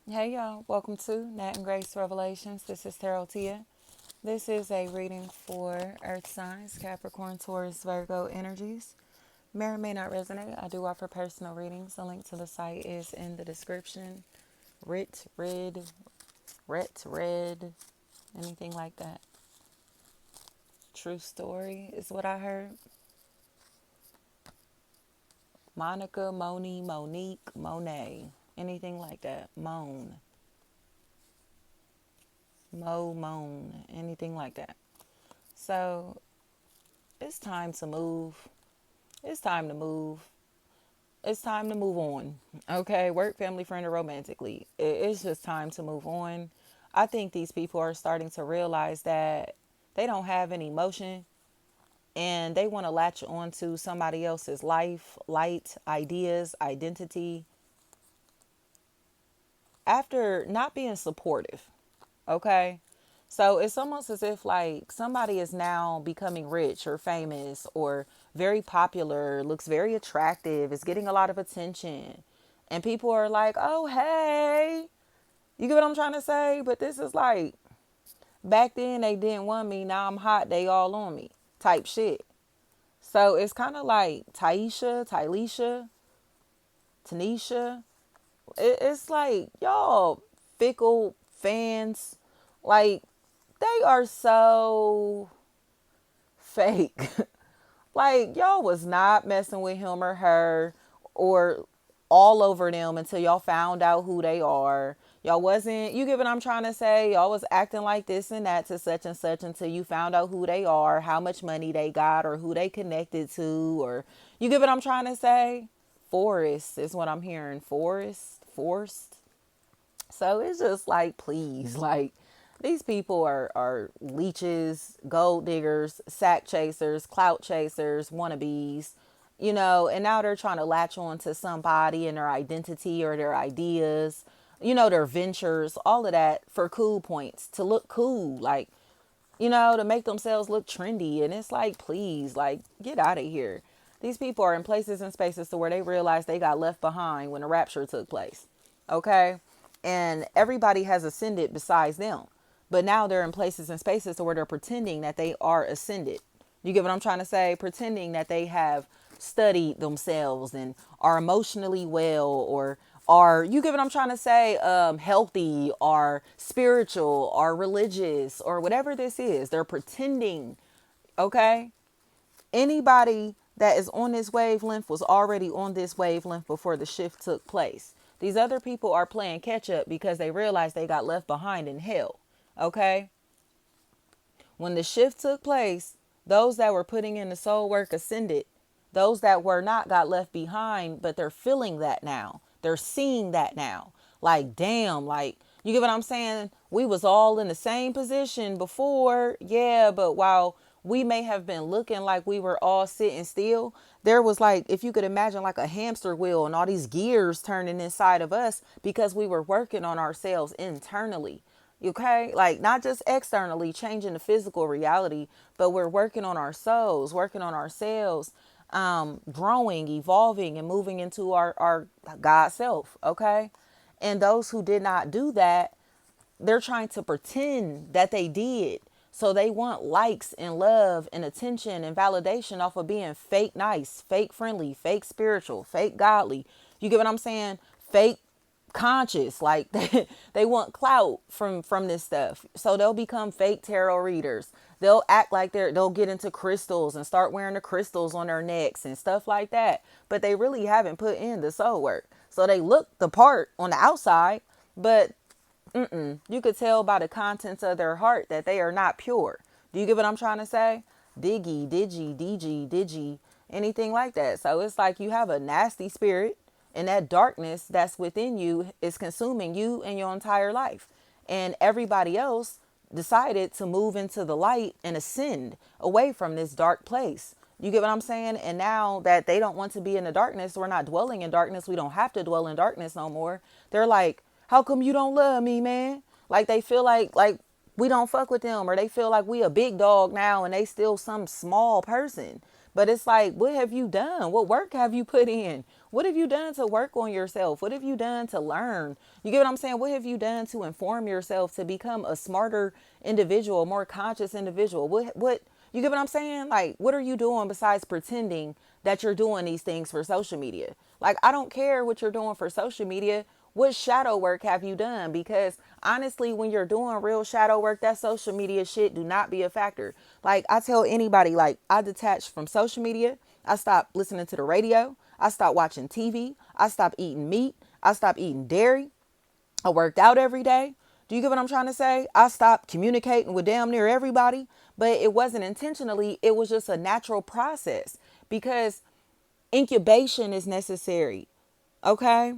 Hey y'all, welcome to Nat and Grace Revelations. This is Tarot Tia. This is a reading for Earth signs, Capricorn, Taurus, Virgo energies. May or may not resonate. I do offer personal readings. The link to the site is in the description. Red, anything like that. True story is what I heard. Monica, Moni, Monique, Monet, anything like that. Moan, anything like that. So it's time to move. It's time to move. It's time to move on. Okay, work, family, friend, or romantically. It's just time to move on. I think these people are starting to realize that they don't have any emotion and they want to latch onto somebody else's life, light, ideas, identity after not being supportive. Okay. So it's almost as if like somebody is now becoming rich or famous or very popular, looks very attractive, is getting a lot of attention. And people are like, oh, hey, you get what I'm trying to say? But this is like back then they didn't want me. Now I'm hot. They all on me type shit. So it's kind of like Tylisha, Tanisha. It's like y'all fickle fans. Like they are so fake. Like y'all was not messing with him or her or all over them until y'all found out who they are. Y'all wasn't, you get what I'm trying to say? Y'all was acting like this and that to such and such until you found out who they are, how much money they got, or who they connected to, or you get what I'm trying to say? Forest is what I'm hearing. Forced. So it's just like, please, like these people are leeches, gold diggers, sack chasers, clout chasers, wannabes, and now they're trying to latch on to somebody and their identity or their ideas, their ventures, all of that for cool points, to look cool, like, to make themselves look trendy. And it's like, please, like, get out of here. These people are in places and spaces to where they realize they got left behind when the rapture took place. Okay. And everybody has ascended besides them. But now they're in places and spaces to where they're pretending that they are ascended. You get what I'm trying to say? Pretending that they have studied themselves and are emotionally well, or are, you get what I'm trying to say, healthy or spiritual or religious or whatever this is. They're pretending. Okay. Anybody that is on this wavelength was already on this wavelength before the shift took place. These other people are playing catch up because they realized they got left behind in hell. Okay. When the shift took place, those that were putting in the soul work ascended. Those that were not got left behind, but they're feeling that now. They're seeing that now. Like, damn, like, you get what I'm saying? We was all in the same position before. Yeah, but while we may have been looking like we were all sitting still, there was, like, if you could imagine, like a hamster wheel and all these gears turning inside of us because we were working on ourselves internally. Okay, like not just externally changing the physical reality, but we're working on our souls, working on ourselves, growing, evolving, and moving into our God self. Okay, and those who did not do that, they're trying to pretend that they did. So they want likes and love and attention and validation off of being fake nice, fake friendly, fake spiritual, fake godly. You get what I'm saying? Fake conscious, like they want clout from this stuff, so they'll become fake tarot readers. They'll act like they'll get into crystals and start wearing the crystals on their necks and stuff like that, but they really haven't put in the soul work. So they look the part on the outside, but you could tell by the contents of their heart that they are not pure. Do you get what I'm trying to say? Digi, anything like that. So it's like you have a nasty spirit, and that darkness that's within you is consuming you and your entire life. And everybody else decided to move into the light and ascend away from this dark place. You get what I'm saying? And now that they don't want to be in the darkness, we're not dwelling in darkness. We don't have to dwell in darkness no more. They're like, how come you don't love me, man? Like they feel like we don't fuck with them, or they feel like we a big dog now and they still some small person. But it's like, what have you done? What work have you put in? What have you done to work on yourself? What have you done to learn? You get what I'm saying? What have you done to inform yourself to become a smarter individual, a more conscious individual? What you get what I'm saying? Like, what are you doing besides pretending that you're doing these things for social media? Like, I don't care what you're doing for social media. What shadow work have you done? Because honestly, when you're doing real shadow work, that social media shit do not be a factor. Like, I tell anybody, like, I detached from social media. I stopped listening to the radio. I stopped watching TV. I stopped eating meat. I stopped eating dairy. I worked out every day. Do you get what I'm trying to say? I stopped communicating with damn near everybody, but it wasn't intentionally. It was just a natural process because incubation is necessary. Okay?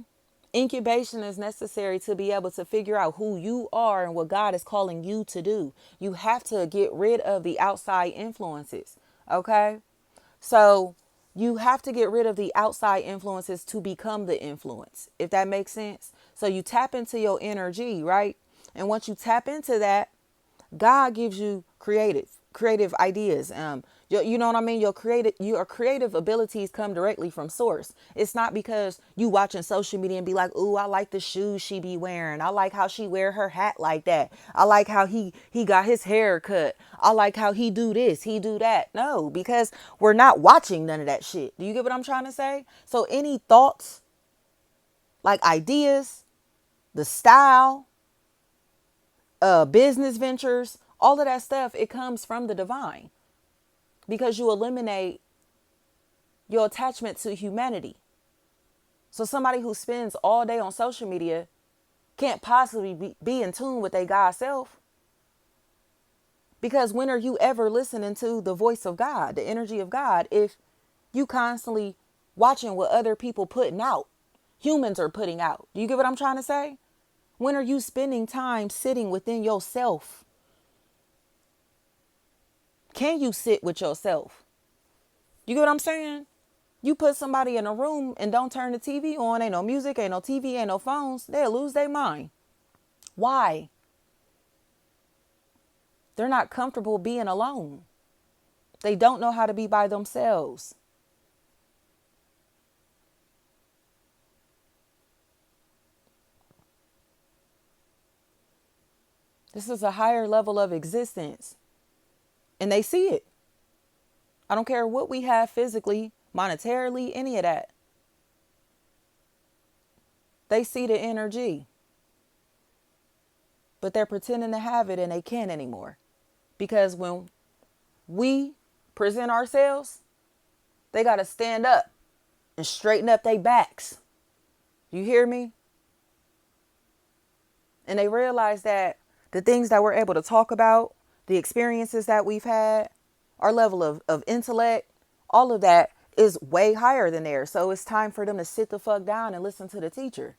Incubation is necessary to be able to figure out who you are and what God is calling you to do. You have to get rid of the outside influences. Okay? So you have to get rid of the outside influences to become the influence, if that makes sense. So you tap into your InnerG, right? And once you tap into that, God gives you creative ideas. You know what I mean? Your creative abilities come directly from source. It's not because you watching social media and be like, "Ooh, I like the shoes she be wearing. I like how she wear her hat like that. I like how he got his hair cut. I like how he do this, he do that." No, because we're not watching none of that shit. Do you get what I'm trying to say? So any thoughts, like ideas, the style, business ventures, all of that stuff, it comes from the divine because you eliminate your attachment to humanity. So somebody who spends all day on social media can't possibly be in tune with their God self, because when are you ever listening to the voice of God, the energy of God, if you constantly watching what other people putting out, humans are putting out? Do you get what I'm trying to say? When are you spending time sitting within yourself? Can you sit with yourself? You get what I'm saying? You put somebody in a room and don't turn the TV on, ain't no music, ain't no TV, ain't no phones, they'll lose their mind. Why? They're not comfortable being alone. They don't know how to be by themselves. This is a higher level of existence. And they see it. I don't care what we have physically, monetarily, any of that. They see the InnerG. But they're pretending to have it and they can't anymore. Because when we present ourselves, they got to stand up and straighten up their backs. You hear me? And they realize that the things that we're able to talk about, the experiences that we've had, our level of intellect, all of that is way higher than theirs. So it's time for them to sit the fuck down and listen to the teacher.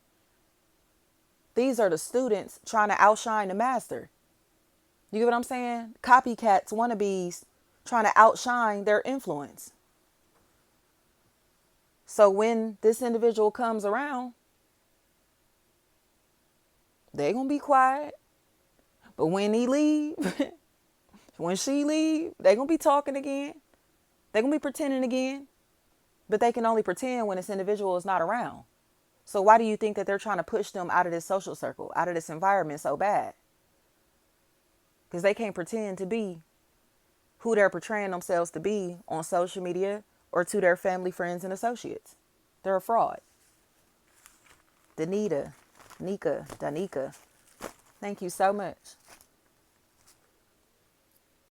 These are the students trying to outshine the master. You get what I'm saying? Copycats, wannabes, trying to outshine their influence. So when this individual comes around, they're going to be quiet. But when he leave, when she leave, they're going to be talking again. They're going to be pretending again. But they can only pretend when this individual is not around. So why do you think that they're trying to push them out of this social circle, out of this environment so bad? Because they can't pretend to be who they're portraying themselves to be on social media or to their family, friends, and associates. They're a fraud. Danica, thank you so much.